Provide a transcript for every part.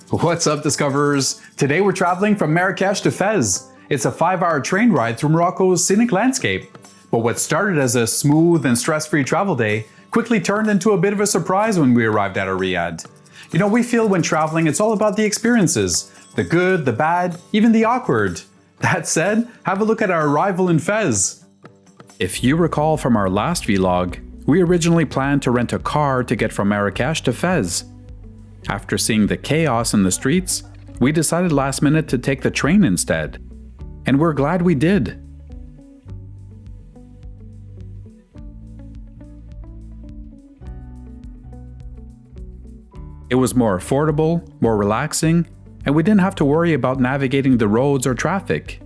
What's up, Discoverers? Today we're traveling from Marrakech to Fez. It's a 5-hour train ride through Morocco's scenic landscape. But what started as a smooth and stress-free travel day quickly turned into a bit of a surprise when we arrived at our riad. You know, we feel when traveling it's all about the experiences. The good, the bad, even the awkward. That said, have a look at our arrival in Fez. If you recall from our last vlog, we originally planned to rent a car to get from Marrakech to Fez. After seeing the chaos in the streets, we decided last minute to take the train instead. And we're glad we did. It was more affordable, more relaxing, and we didn't have to worry about navigating the roads or traffic.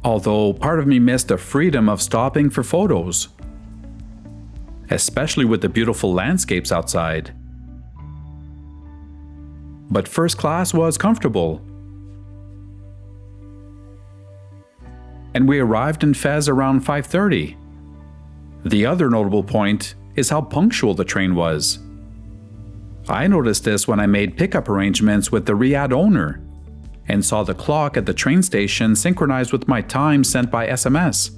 Although part of me missed the freedom of stopping for photos, especially with the beautiful landscapes outside. But first class was comfortable. And we arrived in Fez around 5:30. The other notable point is how punctual the train was. I noticed this when I made pickup arrangements with the Riad owner and saw the clock at the train station synchronized with my time sent by SMS.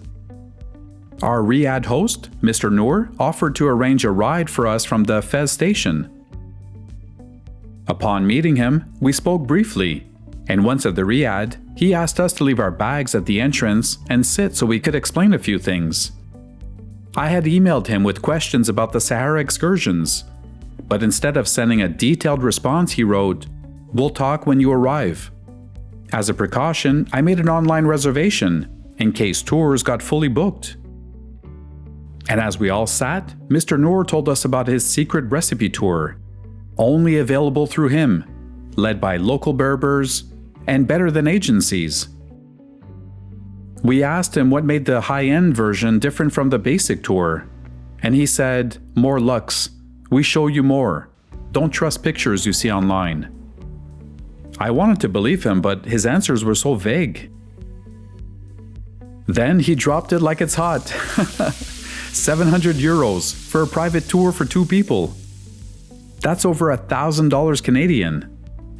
Our Riad host, Mr. Noor, offered to arrange a ride for us from the Fez station. Upon meeting him, we spoke briefly, and once at the Riad, he asked us to leave our bags at the entrance and sit so we could explain a few things. I had emailed him with questions about the Sahara excursions, but instead of sending a detailed response, he wrote, "We'll talk when you arrive." As a precaution, I made an online reservation in case tours got fully booked. And as we all sat, Mr. Noor told us about his secret recipe tour, only available through him, led by local Berbers, and better than agencies. We asked him what made the high-end version different from the basic tour, and he said, "More luxe. We show you more. Don't trust pictures you see online." I wanted to believe him, but his answers were so vague. Then he dropped it like it's hot. 700 euros for a private tour for 2 people. That's over $1,000 Canadian.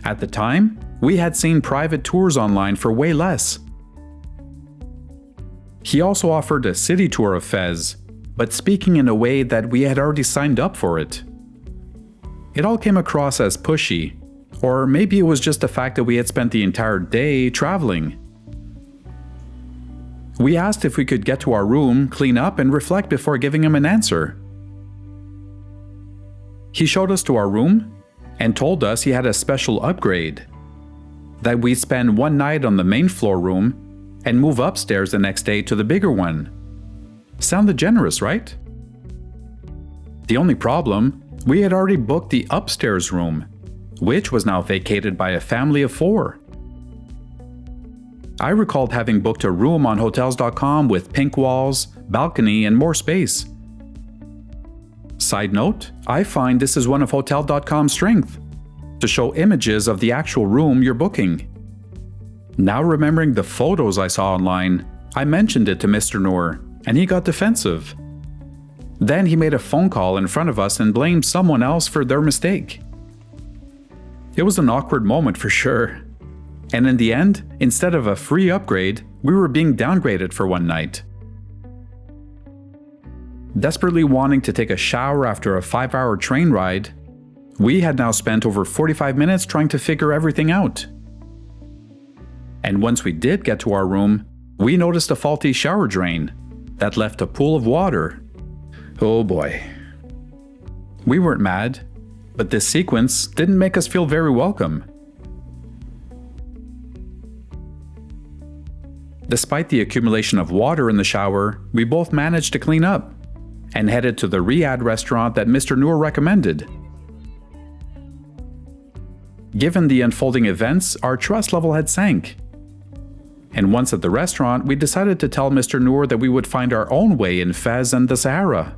At the time, we had seen private tours online for way less. He also offered a city tour of Fez, but speaking in a way that we had already signed up for it. It all came across as pushy, or maybe it was just the fact that we had spent the entire day traveling. We asked if we could get to our room, clean up, and reflect before giving him an answer. He showed us to our room and told us he had a special upgrade, that we'd spend one night on the main floor room and move upstairs the next day to the bigger one. Sounded generous, right? The only problem, we had already booked the upstairs room, which was now vacated by a family of 4. I recalled having booked a room on Hotels.com with pink walls, balcony, and more space. Side note, I find this is one of Hotel.com's strengths, to show images of the actual room you're booking. Now remembering the photos I saw online, I mentioned it to Mr. Noor, and he got defensive. Then he made a phone call in front of us and blamed someone else for their mistake. It was an awkward moment for sure. And in the end, instead of a free upgrade, we were being downgraded for one night. Desperately wanting to take a shower after a 5-hour train ride, we had now spent over 45 minutes trying to figure everything out. And once we did get to our room, we noticed a faulty shower drain that left a pool of water. Oh boy. We weren't mad, but this sequence didn't make us feel very welcome. Despite the accumulation of water in the shower, we both managed to clean up and headed to the Riad restaurant that Mr. Noor recommended. Given the unfolding events, our trust level had sank. And once at the restaurant, we decided to tell Mr. Noor that we would find our own way in Fez and the Sahara.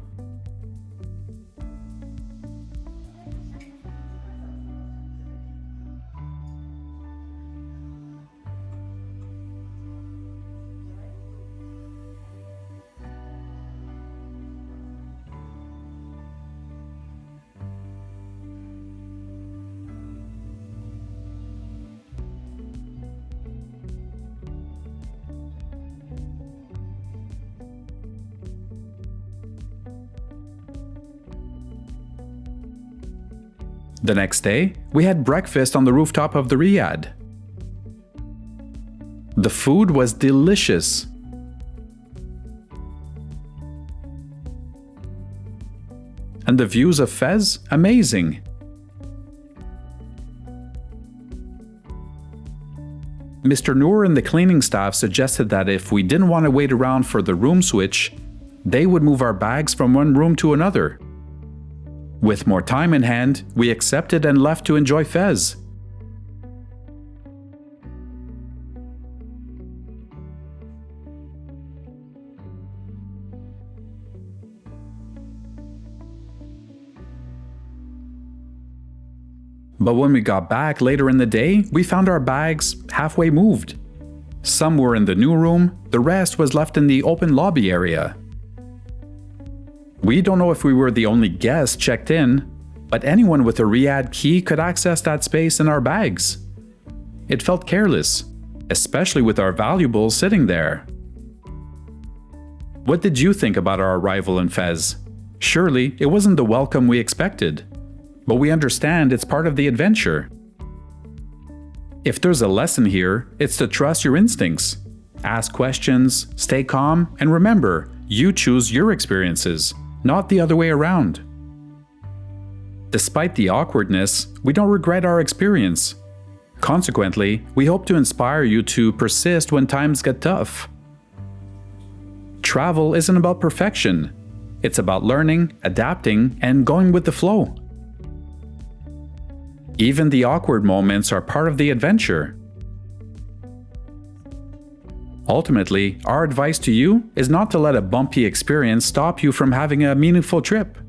The next day, we had breakfast on the rooftop of the Riad. The food was delicious. And the views of Fez, amazing. Mr. Noor and the cleaning staff suggested that if we didn't want to wait around for the room switch, they would move our bags from one room to another. With more time in hand, we accepted and left to enjoy Fez. But when we got back later in the day, we found our bags halfway moved. Some were in the new room, the rest was left in the open lobby area. We don't know if we were the only guests checked in, but anyone with a Riad key could access that space in our bags. It felt careless, especially with our valuables sitting there. What did you think about our arrival in Fez? Surely it wasn't the welcome we expected. But we understand it's part of the adventure. If there's a lesson here, it's to trust your instincts. Ask questions, stay calm, and remember, you choose your experiences, not the other way around. Despite the awkwardness, we don't regret our experience. Consequently, we hope to inspire you to persist when times get tough. Travel isn't about perfection. It's about learning, adapting, and going with the flow. Even the awkward moments are part of the adventure. Ultimately, our advice to you is not to let a bumpy experience stop you from having a meaningful trip.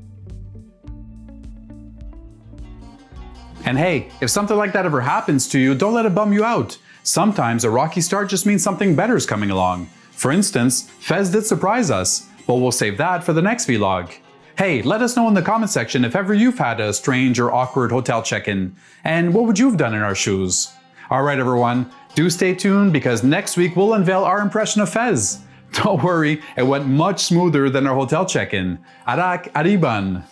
And hey, if something like that ever happens to you, don't let it bum you out. Sometimes a rocky start just means something better is coming along. For instance, Fez did surprise us, but we'll save that for the next vlog. Hey, let us know in the comment section if ever you've had a strange or awkward hotel check-in, and what would you have done in our shoes? Alright everyone, do stay tuned because next week we'll unveil our impression of Fez. Don't worry, it went much smoother than our hotel check-in. Arak Ariban!